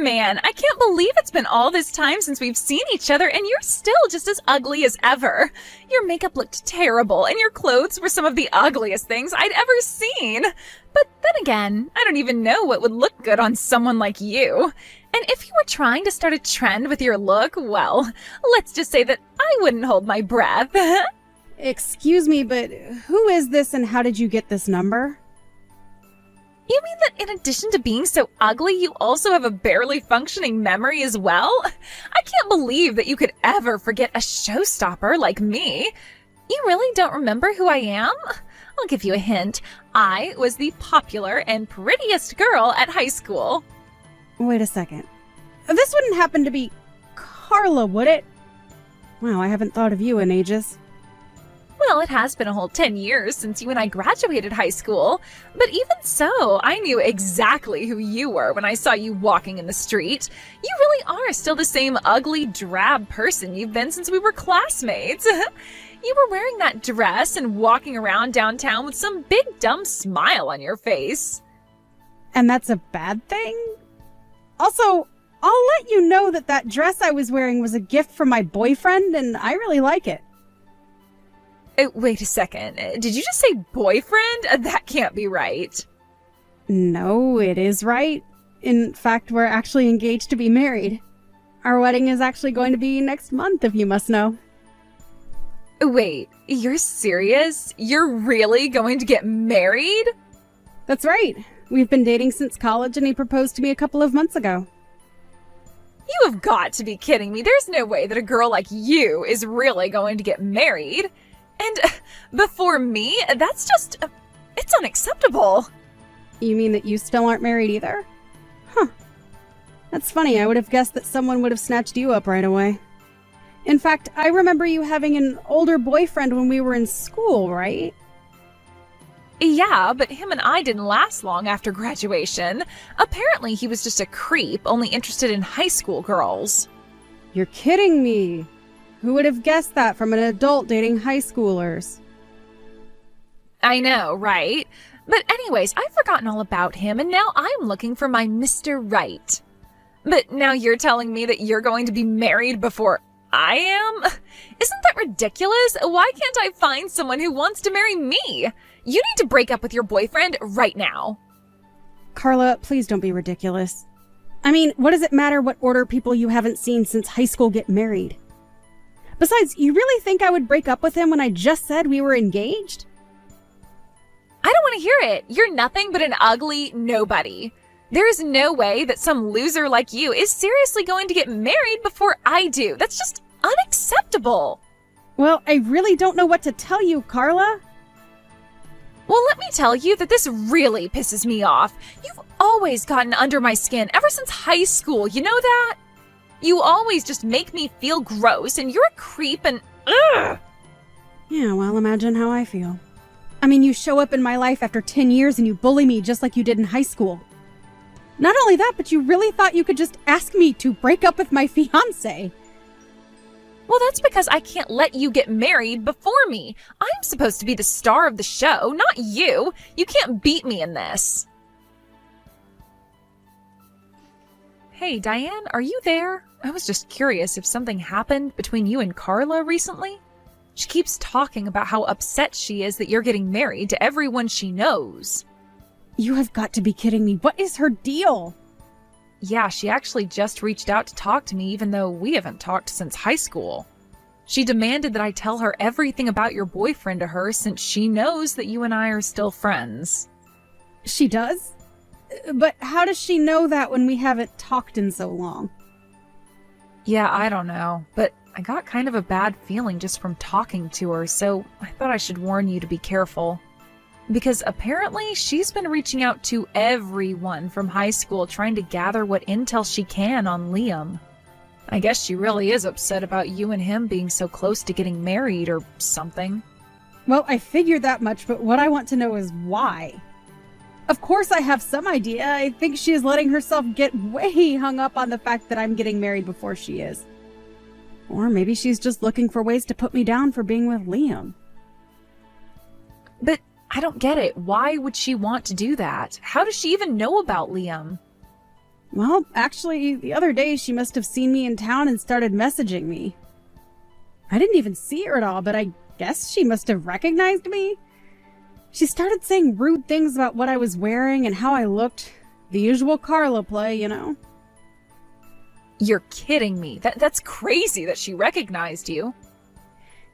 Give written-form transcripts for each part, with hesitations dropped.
Man, I can't believe it's been all this time since we've seen each other and you're still just as ugly as ever. Your makeup looked terrible and your clothes were some of the ugliest things I'd ever seen. But then again, I don't even know what would look good on someone like you. And if you were trying to start a trend with your look, well, let's just say that I wouldn't hold my breath. Excuse me, but who is this and how did you get this number? You mean that in addition to being so ugly, you also have a barely functioning memory as well? I can't believe that you could ever forget a showstopper like me. You really don't remember who I am? I'll give you a hint. I was the popular and prettiest girl at high school. Wait a second. This wouldn't happen to be Carla, would it? Wow, I haven't thought of you in ages. Well, it has been a whole 10 years since you and I graduated high school, but even so, I knew exactly who you were when I saw you walking in the street. You really are still the same ugly, drab person you've been since we were classmates. You were wearing that dress and walking around downtown with some big dumb smile on your face. And that's a bad thing? Also, I'll let you know that that dress I was wearing was a gift from my boyfriend, and I really like it. Wait a second. Did you just say boyfriend? That can't be right. No, it is right. In fact, we're actually engaged to be married. Our wedding is actually going to be next month, if you must know. Wait, you're serious? You're really going to get married? That's right. We've been dating since college, and he proposed to me a couple of months ago. You have got to be kidding me. There's no way that a girl like you is really going to get married. And before me, that's just, it's unacceptable. You mean that you still aren't married either? Huh. That's funny. I would have guessed that someone would have snatched you up right away. In fact, I remember you having an older boyfriend when we were in school, right? Yeah, but him and I didn't last long after graduation. Apparently, he was just a creep, only interested in high school girls. You're kidding me. Who would have guessed that from an adult dating high schoolers? I know, right? But anyways, I've forgotten all about him, and now I'm looking for my Mr. Right. But now you're telling me that you're going to be married before I am? Isn't that ridiculous? Why can't I find someone who wants to marry me? You need to break up with your boyfriend right now. Carla, please don't be ridiculous. I mean, what does it matter what order people you haven't seen since high school get married? Besides, you really think I would break up with him when I just said we were engaged? I don't want to hear it. You're nothing but an ugly nobody. There is no way that some loser like you is seriously going to get married before I do. That's just unacceptable. Well, I really don't know what to tell you, Carla. Well, let me tell you that this really pisses me off. You've always gotten under my skin ever since high school, you know that? You always just make me feel gross, and you're a creep, and ugh! Yeah, well, imagine how I feel. I mean, you show up in my life after 10 years and you bully me just like you did in high school. Not only that, but you really thought you could just ask me to break up with my fiancé. Well, that's because I can't let you get married before me. I'm supposed to be the star of the show, not you. You can't beat me in this. Hey, Diane, are you there? I was just curious if something happened between you and Carla recently. She keeps talking about how upset she is that you're getting married to everyone she knows. You have got to be kidding me. What is her deal? Yeah, she actually just reached out to talk to me even though we haven't talked since high school. She demanded that I tell her everything about your boyfriend to her since she knows that you and I are still friends. She does? But how does she know that when we haven't talked in so long? Yeah, I don't know, but I got kind of a bad feeling just from talking to her, so I thought I should warn you to be careful. Because apparently she's been reaching out to everyone from high school trying to gather what intel she can on Liam. I guess she really is upset about you and him being so close to getting married or something. Well, I figured that much, but what I want to know is why. Of course I have some idea. I think she is letting herself get way hung up on the fact that I'm getting married before she is. Or maybe she's just looking for ways to put me down for being with Liam. But I don't get it. Why would she want to do that? How does she even know about Liam? Well, actually, the other day she must have seen me in town and started messaging me. I didn't even see her at all, but I guess she must have recognized me. She started saying rude things about what I was wearing and how I looked. The usual Carla play, you know. You're kidding me. That's crazy that she recognized you.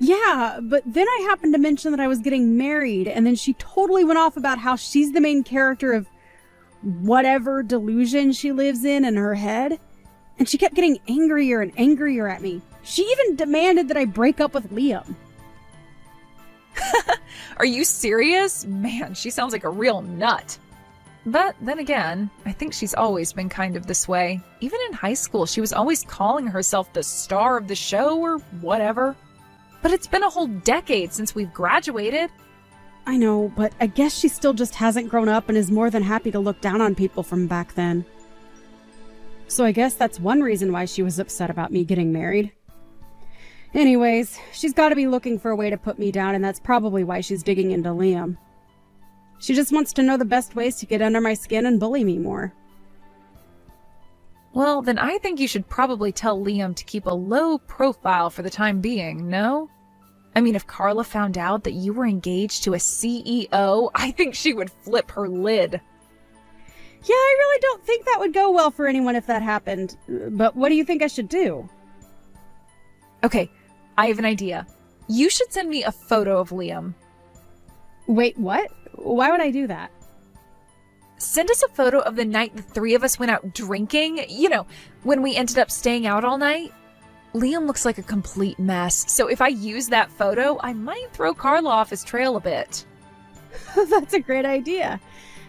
Yeah, but then I happened to mention that I was getting married, and then she totally went off about how she's the main character of whatever delusion she lives in her head. And she kept getting angrier and angrier at me. She even demanded that I break up with Liam. Are you serious? Man, she sounds like a real nut. But then again, I think she's always been kind of this way. Even in high school, she was always calling herself the star of the show or whatever. But it's been a whole decade since we've graduated. I know, but I guess she still just hasn't grown up and is more than happy to look down on people from back then. So I guess that's one reason why she was upset about me getting married. Anyways, she's got to be looking for a way to put me down, and that's probably why she's digging into Liam. She just wants to know the best ways to get under my skin and bully me more. Well, then I think you should probably tell Liam to keep a low profile for the time being, no? I mean, if Carla found out that you were engaged to a CEO, I think she would flip her lid. Yeah, I really don't think that would go well for anyone if that happened. But what do you think I should do? Okay, I have an idea. You should send me a photo of Liam. Wait, what? Why would I do that? Send us a photo of the night the three of us went out drinking. You know, when we ended up staying out all night. Liam looks like a complete mess, so if I use that photo, I might throw Carla off his trail a bit. That's a great idea.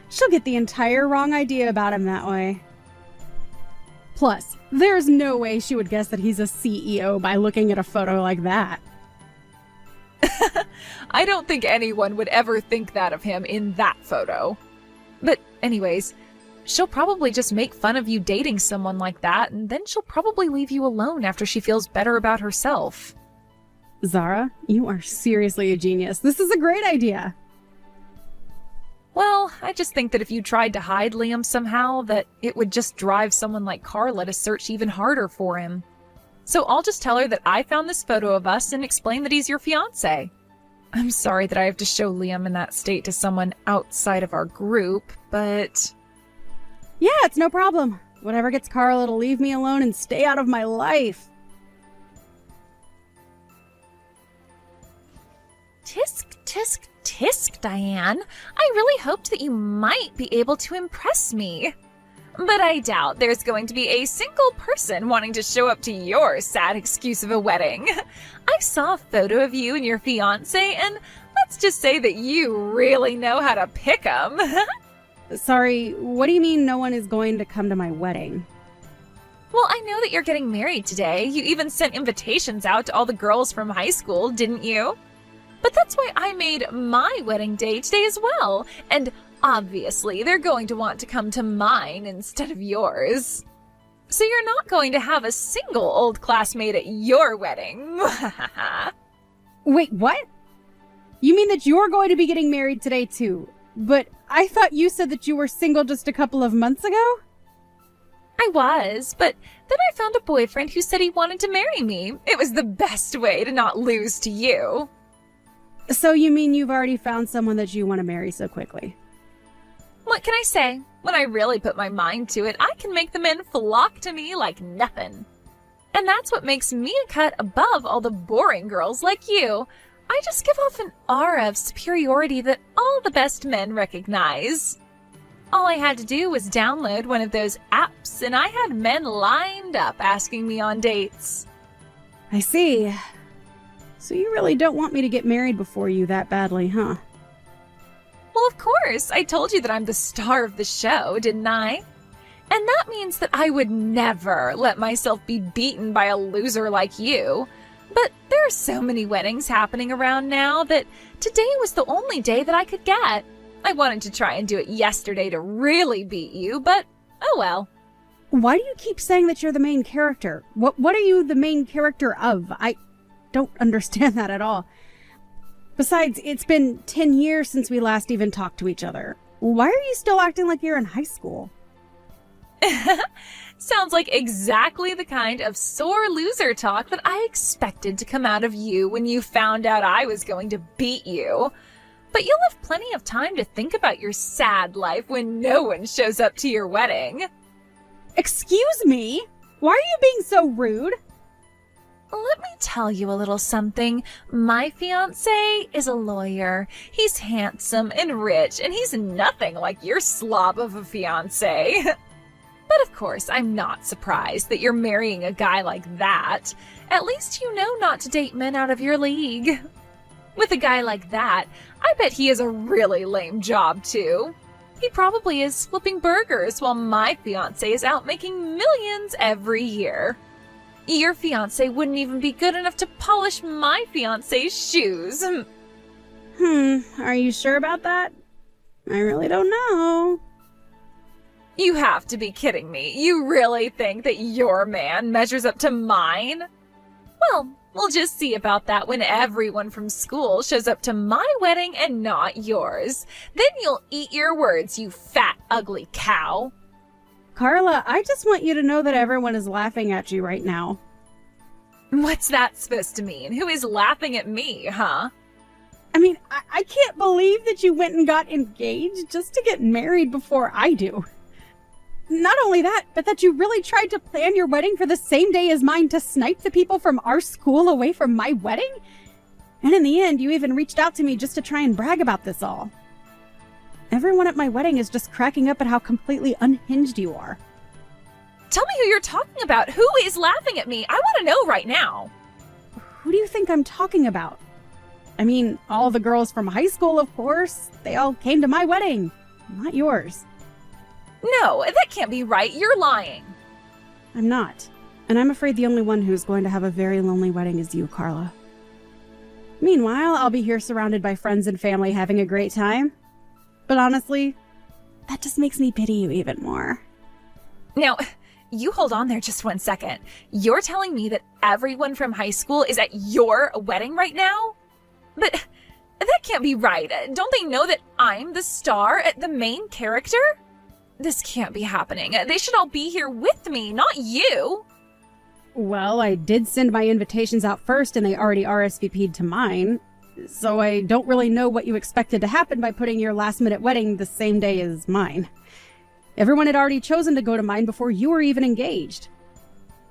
She'll get the entire wrong idea about him that way. Plus, there's no way she would guess that he's a CEO by looking at a photo like that. I don't think anyone would ever think that of him in that photo. But anyways, she'll probably just make fun of you dating someone like that, and then she'll probably leave you alone after she feels better about herself. Zara, you are seriously a genius. This is a great idea. Well, I just think that if you tried to hide Liam somehow, that it would just drive someone like Carla to search even harder for him. So I'll just tell her that I found this photo of us and explain that he's your fiancé. I'm sorry that I have to show Liam in that state to someone outside of our group, but... Yeah, it's no problem. Whatever gets Carla to leave me alone and stay out of my life. Tisk, tisk, tisk, Diane. I really hoped that you might be able to impress me. But I doubt there's going to be a single person wanting to show up to your sad excuse of a wedding. I saw a photo of you and your fiancé, and let's just say that you really know how to pick 'em. Sorry, what do you mean no one is going to come to my wedding? Well, I know that you're getting married today. You even sent invitations out to all the girls from high school, didn't you? But that's why I made my wedding day today as well. And obviously, they're going to want to come to mine instead of yours. So you're not going to have a single old classmate at your wedding. Wait, what? You mean that you're going to be getting married today too? But I thought you said that you were single just a couple of months ago? I was, but then I found a boyfriend who said he wanted to marry me. It was the best way to not lose to you. So you mean you've already found someone that you want to marry so quickly? What can I say? When I really put my mind to it, I can make the men flock to me like nothing. And that's what makes me a cut above all the boring girls like you. I just give off an aura of superiority that all the best men recognize. All I had to do was download one of those apps, and I had men lined up asking me on dates. I see. So you really don't want me to get married before you that badly, huh? Well, of course. I told you that I'm the star of the show, didn't I? And that means that I would never let myself be beaten by a loser like you. But there are so many weddings happening around now that today was the only day that I could get. I wanted to try and do it yesterday to really beat you, but oh well. Why do you keep saying that you're the main character? What are you the main character of? I don't understand that at all. Besides, it's been 10 years since we last even talked to each other. Why are you still acting like you're in high school? Sounds like exactly the kind of sore loser talk that I expected to come out of you when you found out I was going to beat you. But you'll have plenty of time to think about your sad life when no one shows up to your wedding. Excuse me? Why are you being so rude? Let me tell you a little something. My fiancé is a lawyer. He's handsome and rich, and he's nothing like your slob of a fiancé. But of course, I'm not surprised that you're marrying a guy like that. At least you know not to date men out of your league. With a guy like that, I bet he has a really lame job, too. He probably is flipping burgers while my fiancé is out making millions every year. Your fiancé wouldn't even be good enough to polish my fiancé's shoes. Are you sure about that? I really don't know. You have to be kidding me. You really think that your man measures up to mine? Well, we'll just see about that when everyone from school shows up to my wedding and not yours. Then you'll eat your words, you fat, ugly cow. Carla, I just want you to know that everyone is laughing at you right now. What's that supposed to mean? Who is laughing at me, huh? I mean, I can't believe that you went and got engaged just to get married before I do. Not only that, but that you really tried to plan your wedding for the same day as mine to snipe the people from our school away from my wedding? And in the end, you even reached out to me just to try and brag about this all. Everyone at my wedding is just cracking up at how completely unhinged you are. Tell me who you're talking about. Who is laughing at me? I want to know right now. Who do you think I'm talking about? I mean, all the girls from high school, of course. They all came to my wedding, not yours. No, that can't be right. You're lying. I'm not. And I'm afraid the only one who's going to have a very lonely wedding is you, Carla. Meanwhile, I'll be here surrounded by friends and family having a great time. But honestly, that just makes me pity you even more. Now, you hold on there just 1 second. You're telling me that everyone from high school is at your wedding right now? But that can't be right. Don't they know that I'm the star, the main character? This can't be happening. They should all be here with me, not you. Well, I did send my invitations out first and they already RSVP'd to mine. So I don't really know what you expected to happen by putting your last-minute wedding the same day as mine. Everyone had already chosen to go to mine before you were even engaged.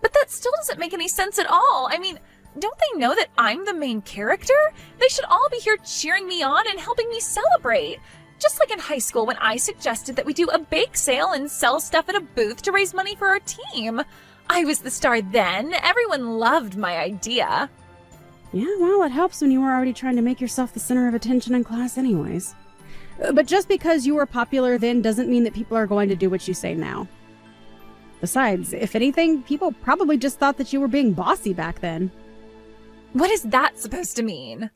But that still doesn't make any sense at all. I mean, don't they know that I'm the main character? They should all be here cheering me on and helping me celebrate. Just like in high school when I suggested that we do a bake sale and sell stuff at a booth to raise money for our team. I was the star then. Everyone loved my idea. Yeah, well, it helps when you were already trying to make yourself the center of attention in class anyways. But just because you were popular then doesn't mean that people are going to do what you say now. Besides, if anything, people probably just thought that you were being bossy back then. What is that supposed to mean?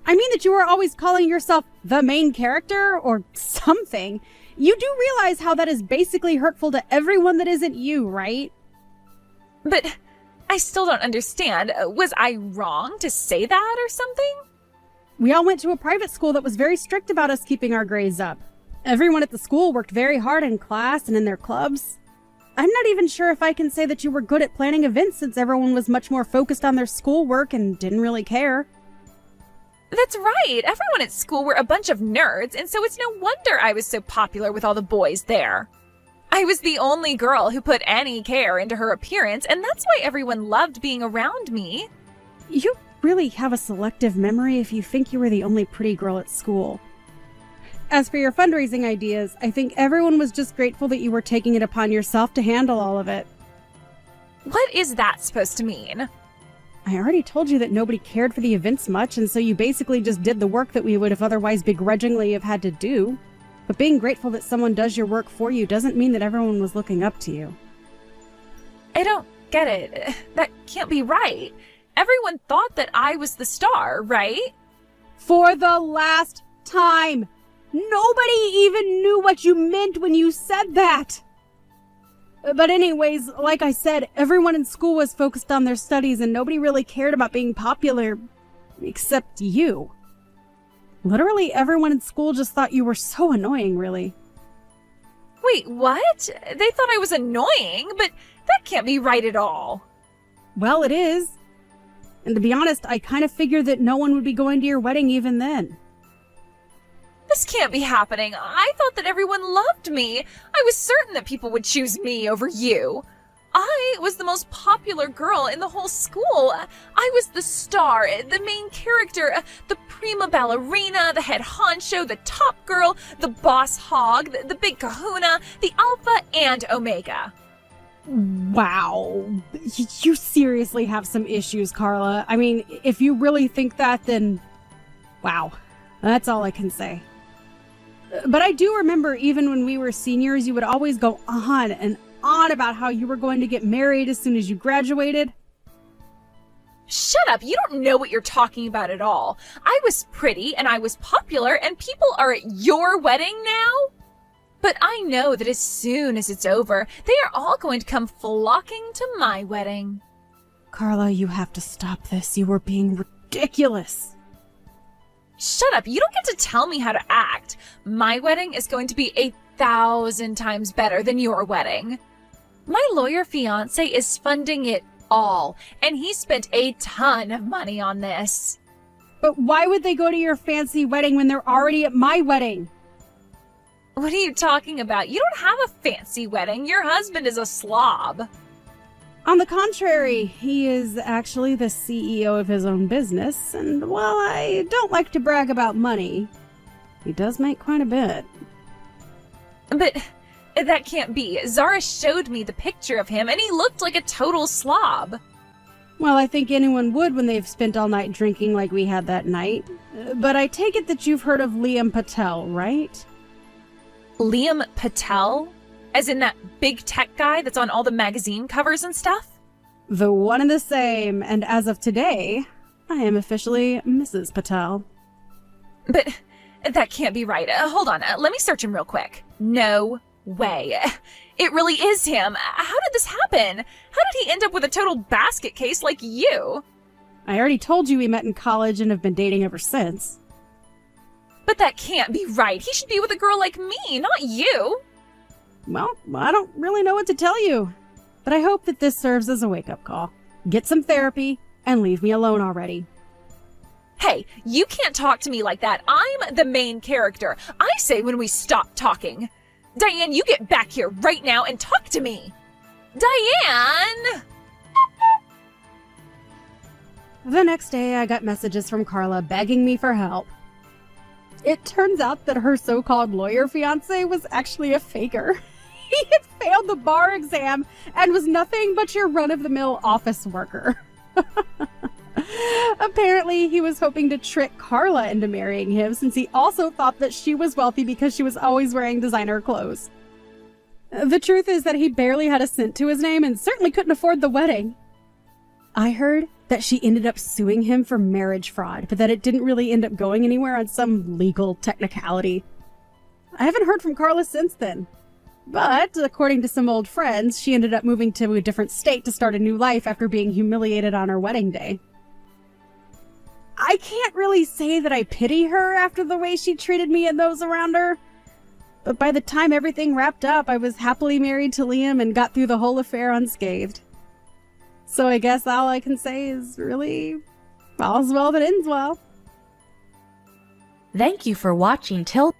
I mean that you were always calling yourself the main character or something. You do realize how that is basically hurtful to everyone that isn't you, right? But I still don't understand. Was I wrong to say that or something? We all went to a private school that was very strict about us keeping our grades up. Everyone at the school worked very hard in class and in their clubs. I'm not even sure if I can say that you were good at planning events since everyone was much more focused on their schoolwork and didn't really care. That's right. Everyone at school were a bunch of nerds, and so it's no wonder I was so popular with all the boys there. I was the only girl who put any care into her appearance, and that's why everyone loved being around me. You really have a selective memory if you think you were the only pretty girl at school. As for your fundraising ideas, I think everyone was just grateful that you were taking it upon yourself to handle all of it. What is that supposed to mean? I already told you that nobody cared for the events much, and so you basically just did the work that we would have otherwise begrudgingly have had to do. But being grateful that someone does your work for you doesn't mean that everyone was looking up to you. I don't get it. That can't be right. Everyone thought that I was the star, right? For the last time! Nobody even knew what you meant when you said that! But anyways, like I said, everyone in school was focused on their studies and nobody really cared about being popular, except you. Literally everyone in school just thought you were so annoying, really. Wait, what? They thought I was annoying, but that can't be right at all. Well, it is. And to be honest, I kind of figured that no one would be going to your wedding even then. This can't be happening. I thought that everyone loved me. I was certain that people would choose me over you. I was the most popular girl in the whole school. I was the star, the main character, the prima ballerina, the head honcho, the top girl, the boss hog, the big kahuna, the alpha and omega. Wow. You seriously have some issues, Carla. I mean, if you really think that, then wow. That's all I can say. But I do remember even when we were seniors, you would always go on and on about how you were going to get married as soon as you graduated. Shut up, you don't know what you're talking about at all. I was pretty and I was popular and people are at your wedding now? But I know that as soon as it's over, they are all going to come flocking to my wedding. Carla, you have to stop this. You are being ridiculous. Shut up, you don't get to tell me how to act. My wedding is going to be 1,000 times better than your wedding. My lawyer fiance is funding it all, and he spent a ton of money on this. But why would they go to your fancy wedding when they're already at my wedding? What are you talking about? You don't have a fancy wedding. Your husband is a slob. On the contrary, he is actually the CEO of his own business, and while I don't like to brag about money, he does make quite a bit. But that can't be. Zara showed me the picture of him, and he looked like a total slob. Well, I think anyone would when they've spent all night drinking like we had that night. But I take it that you've heard of Liam Patel, right? Liam Patel? As in that big tech guy that's on all the magazine covers and stuff? The one and the same, and as of today, I am officially Mrs. Patel. But that can't be right. Hold on, let me search him real quick. No way. It really is him. How did this happen? How did he end up with a total basket case like you? I already told you we met in college and have been dating ever since. But that can't be right. He should be with a girl like me, not you. Well, I don't really know what to tell you, but I hope that this serves as a wake-up call. Get some therapy and leave me alone already. Hey, you can't talk to me like that. I'm the main character. I say when we stop talking. Diane, you get back here right now and talk to me. Diane! The next day, I got messages from Carla begging me for help. It turns out that her so-called lawyer fiance was actually a faker. He had failed the bar exam and was nothing but your run-of-the-mill office worker. Apparently, he was hoping to trick Carla into marrying him since he also thought that she was wealthy because she was always wearing designer clothes. The truth is that he barely had a cent to his name and certainly couldn't afford the wedding. I heard that she ended up suing him for marriage fraud, but that it didn't really end up going anywhere on some legal technicality. I haven't heard from Carla since then. But, according to some old friends, she ended up moving to a different state to start a new life after being humiliated on her wedding day. I can't really say that I pity her after the way she treated me and those around her. But by the time everything wrapped up, I was happily married to Liam and got through the whole affair unscathed. So I guess all I can say is really, all's well that ends well. Thank you for watching till